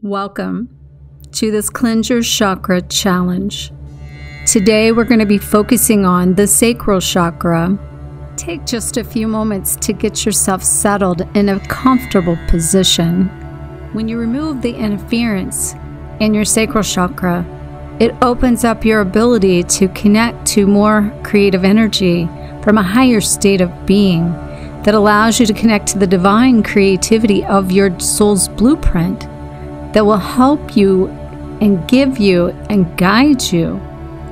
Welcome to this Cleanse Your Chakra Challenge. Today we're going to be focusing on the sacral chakra. Take just a few moments to get yourself settled in a comfortable position. When you remove the interference in your sacral chakra, it opens up your ability to connect to more creative energy from a higher state of being that allows you to connect to the divine creativity of your soul's blueprint that will help you and give you and guide you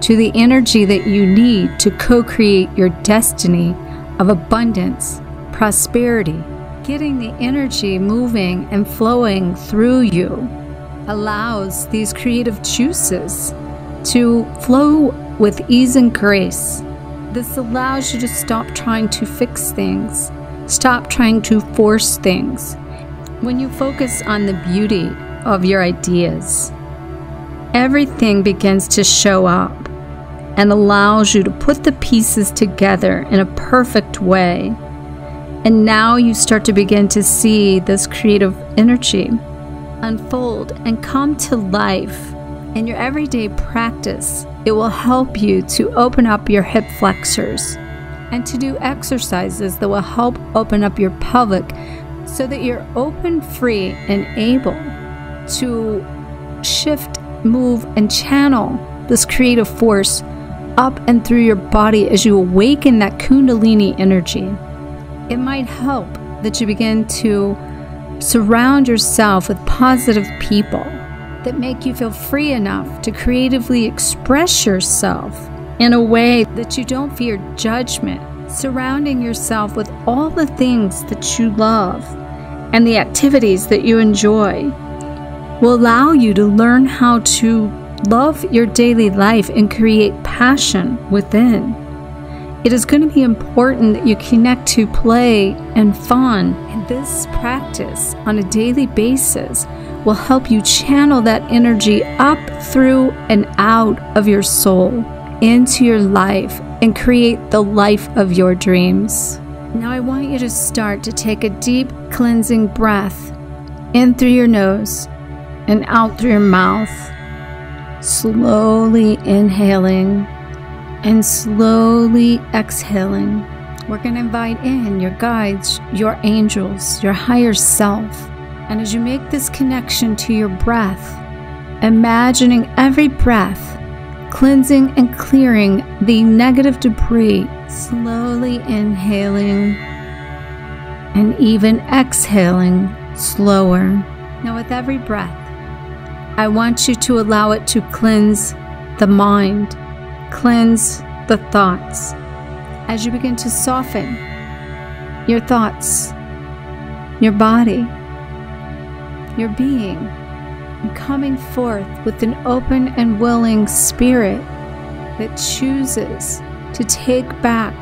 to the energy that you need to co-create your destiny of abundance, prosperity. Getting the energy moving and flowing through you allows these creative juices to flow with ease and grace. This allows you to stop trying to fix things, stop trying to force things. When you focus on the beauty of your ideas, everything begins to show up and allows you to put the pieces together in a perfect way. And now you start to begin to see this creative energy unfold and come to life. In your everyday practice, it will help you to open up your hip flexors and to do exercises that will help open up your pelvic so that you're open, free, and able to shift, move, and channel this creative force up and through your body as you awaken that Kundalini energy. It might help that you begin to surround yourself with positive people that make you feel free enough to creatively express yourself in a way that you don't fear judgment. Surrounding yourself with all the things that you love and the activities that you enjoy will allow you to learn how to love your daily life and create passion within. It is going to be important that you connect to play and fun, and this practice on a daily basis will help you channel that energy up, through, and out of your soul into your life and create the life of your dreams. Now I want you to start to take a deep cleansing breath in through your nose and out through your mouth, slowly inhaling and slowly exhaling. We're going to invite in your guides, your angels, your higher self. And as you make this connection to your breath, imagining every breath cleansing and clearing the negative debris, slowly inhaling and even exhaling slower. Now with every breath, I want you to allow it to cleanse the mind, cleanse the thoughts. As you begin to soften your thoughts, your body, your being, and coming forth with an open and willing spirit that chooses to take back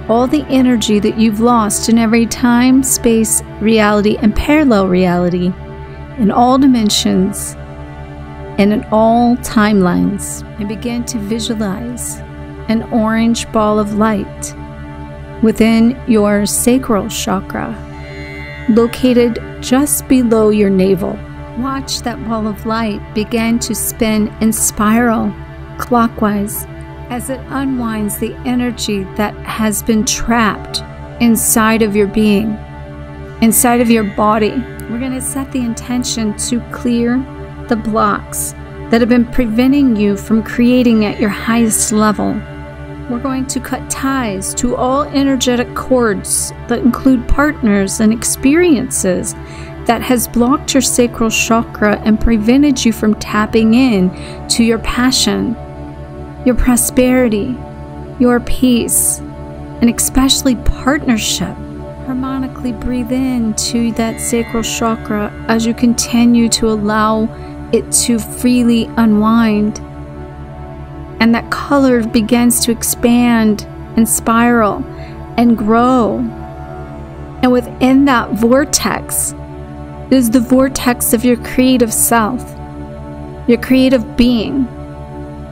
all the energy that you've lost in every time, space, reality, and parallel reality, in all dimensions and in all timelines, and begin to visualize an orange ball of light within your sacral chakra, located just below your navel. Watch that ball of light begin to spin and spiral clockwise as it unwinds the energy that has been trapped inside of your being, inside of your body. We're going to set the intention to clear the blocks that have been preventing you from creating at your highest level. We're going to cut ties to all energetic cords that include partners and experiences that has blocked your sacral chakra and prevented you from tapping in to your passion, your prosperity, your peace, and especially partnership. Harmonically breathe into that sacral chakra as you continue to allow it to freely unwind. And that color begins to expand and spiral and grow. And within that vortex is the vortex of your creative self, your creative being,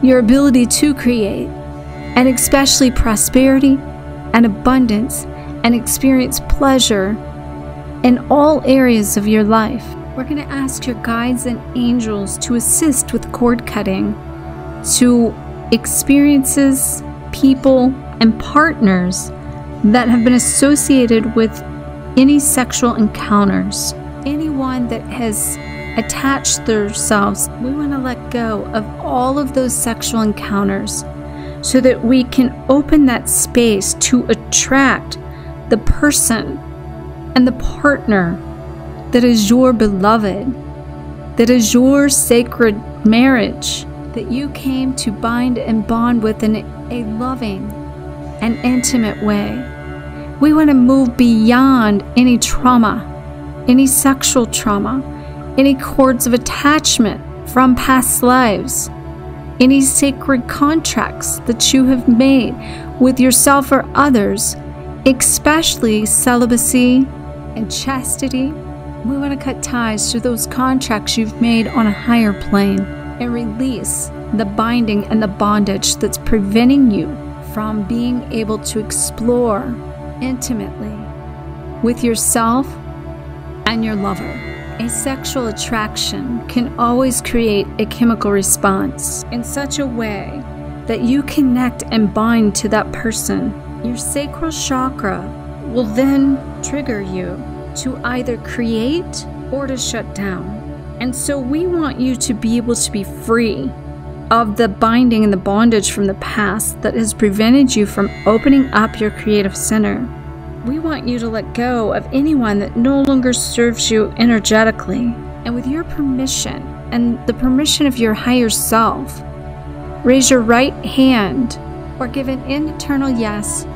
your ability to create, and especially prosperity and abundance, and experience pleasure in all areas of your life. we're going to ask your guides and angels to assist with cord cutting to experiences, people, and partners that have been associated with any sexual encounters. Anyone that has attached themselves, we want to let go of all of those sexual encounters so that we can open that space to attract the person and the partner that is your beloved, that is your sacred marriage, that you came to bind and bond with in a loving and intimate way. We want to move beyond any trauma, any sexual trauma, any cords of attachment from past lives, any sacred contracts that you have made with yourself or others, especially celibacy and chastity. We want to cut ties to those contracts you've made on a higher plane and release the binding and the bondage that's preventing you from being able to explore intimately with yourself and your lover. A sexual attraction can always create a chemical response in such a way that you connect and bind to that person. Your sacral chakra will then trigger you to either create or to shut down. And so we want you to be able to be free of the binding and the bondage from the past that has prevented you from opening up your creative center. We want you to let go of anyone that no longer serves you energetically. And with your permission and the permission of your higher self, raise your right hand or give an internal yes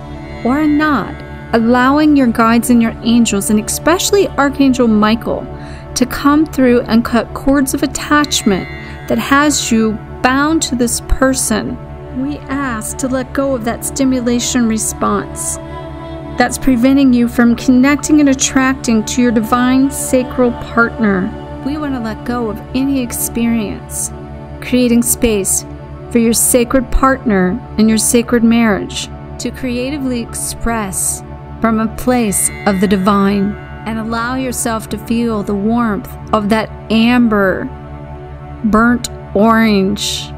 or a nod, allowing your guides and your angels, and especially Archangel Michael, to come through and cut cords of attachment that has you bound to this person. We ask to let go of that stimulation response that's preventing you from connecting and attracting to your divine sacral partner. We want to let go of any experience, creating space for your sacred partner and your sacred marriage to creatively express from a place of the divine, and allow yourself to feel the warmth of that amber, burnt orange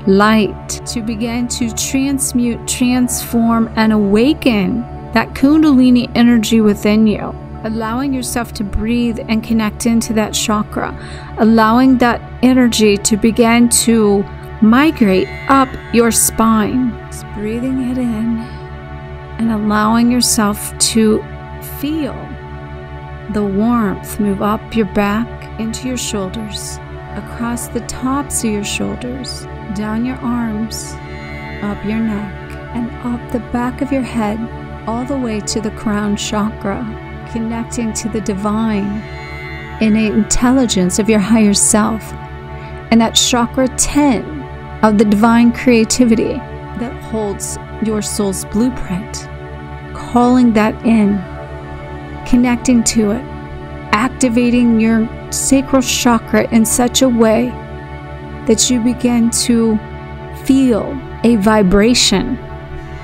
light to begin to transmute, transform, and awaken that Kundalini energy within you, allowing yourself to breathe and connect into that chakra, allowing that energy to begin to migrate up your spine. Just breathing it in and allowing yourself to feel the warmth move up your back, into your shoulders, across the tops of your shoulders, down your arms, up your neck, and up the back of your head, all the way to the crown chakra, connecting to the divine innate intelligence of your higher self, and that chakra 10 of the divine creativity that holds your soul's blueprint, calling that in, connecting to it, activating your sacral chakra in such a way that you begin to feel a vibration,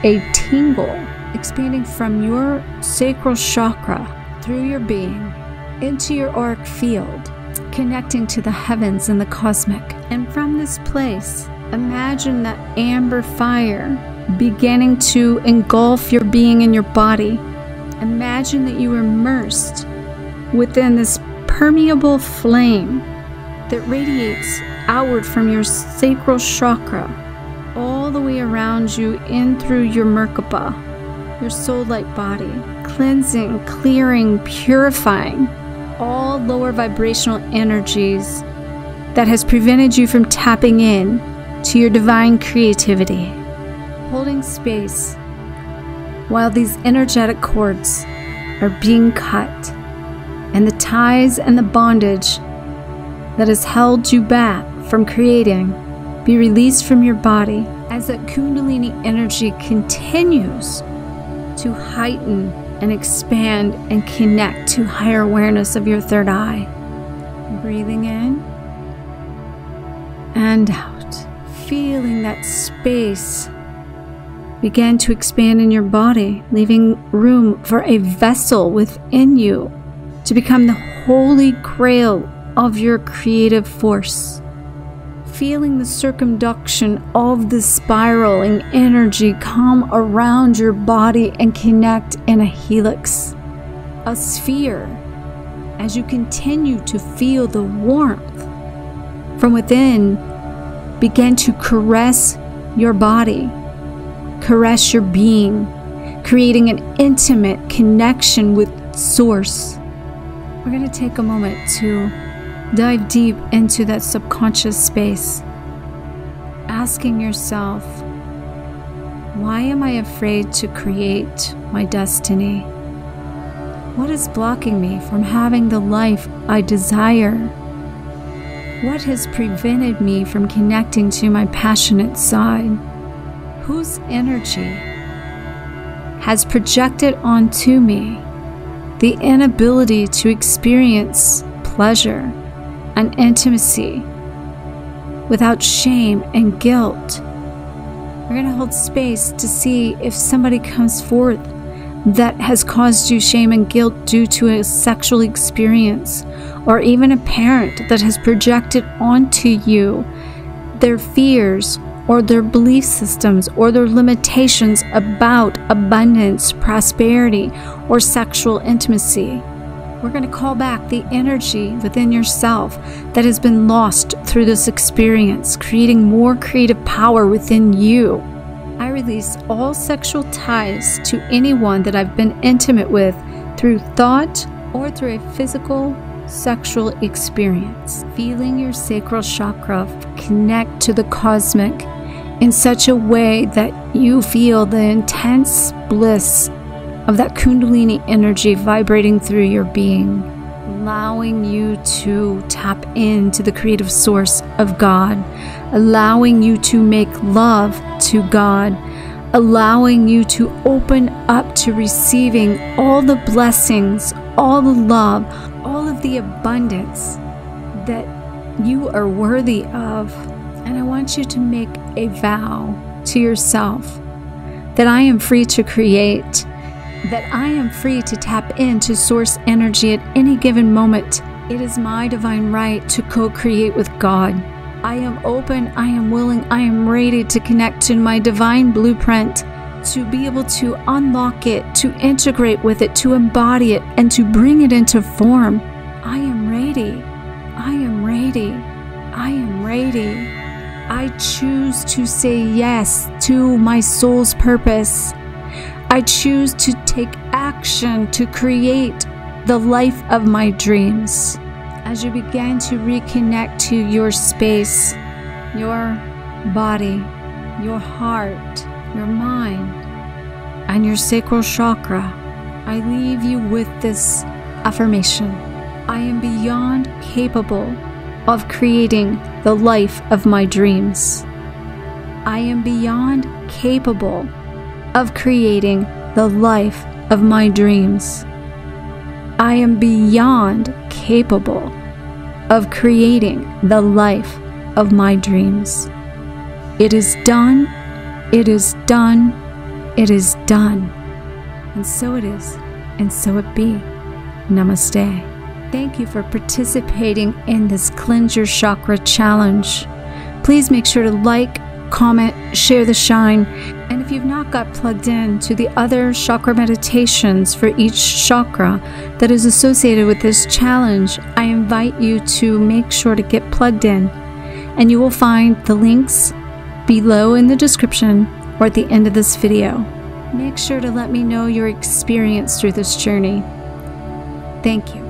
a tingle, expanding from your sacral chakra through your being into your auric field, connecting to the heavens and the cosmic. And from this place, imagine that amber fire beginning to engulf your being and your body. Imagine that you are immersed within this permeable flame that radiates outward from your sacral chakra, all the way around you, in through your Merkaba, your soul-light body, cleansing, clearing, purifying all lower vibrational energies that has prevented you from tapping in to your divine creativity. Holding space while these energetic cords are being cut, and the ties and the bondage that has held you back from creating be released from your body as that Kundalini energy continues to heighten and expand and connect to higher awareness of your third eye. Breathing in and out, feeling that space begin to expand in your body, leaving room for a vessel within you to become the holy grail of your creative force. Feeling the circumduction of the spiraling energy come around your body and connect in a helix, a sphere, as you continue to feel the warmth from within. Begin to caress your body, caress your being, creating an intimate connection with Source. We're going to take a moment to dive deep into that subconscious space, asking yourself, why am I afraid to create my destiny? What is blocking me from having the life I desire? What has prevented me from connecting to my passionate side? Whose energy has projected onto me the inability to experience pleasure and intimacy without shame and guilt? We're going to hold space to see if somebody comes forth that has caused you shame and guilt due to a sexual experience, or even a parent that has projected onto you their fears or their belief systems or their limitations about abundance, prosperity, or sexual intimacy. We're going to call back the energy within yourself that has been lost through this experience, creating more creative power within you. I release all sexual ties to anyone that I've been intimate with through thought or through a physical sexual experience. Feeling your sacral chakra connect to the cosmic in such a way that you feel the intense bliss of that Kundalini energy vibrating through your being, allowing you to tap into the creative source of God, allowing you to make love to God, allowing you to open up to receiving all the blessings, all the love, all of the abundance that you are worthy of. And I want you to make a vow to yourself that I am free to create, that I am free to tap into source energy at any given moment. It is my divine right to co-create with God. I am open, I am willing, I am ready to connect to my divine blueprint, to be able to unlock it, to integrate with it, to embody it, and to bring it into form. I am ready. I am ready. I am ready. I choose to say yes to my soul's purpose. I choose to take action to create the life of my dreams. As you begin to reconnect to your space, your body, your heart, your mind, and your sacral chakra, I leave you with this affirmation. I am beyond capable of creating the life of my dreams. I am beyond capable of creating the life of my dreams. I am beyond capable of creating the life of my dreams. It is done. It is done. It is done. And so it is, and so it be. Namaste. Thank you for participating in this Cleanse Your Chakra Challenge. Please make sure to like, comment, share the shine, and if you've not got plugged in to the other chakra meditations for each chakra that is associated with this challenge, I invite you to make sure to get plugged in, and you will find the links below in the description or at the end of this video. Make sure to let me know your experience through this journey. Thank you.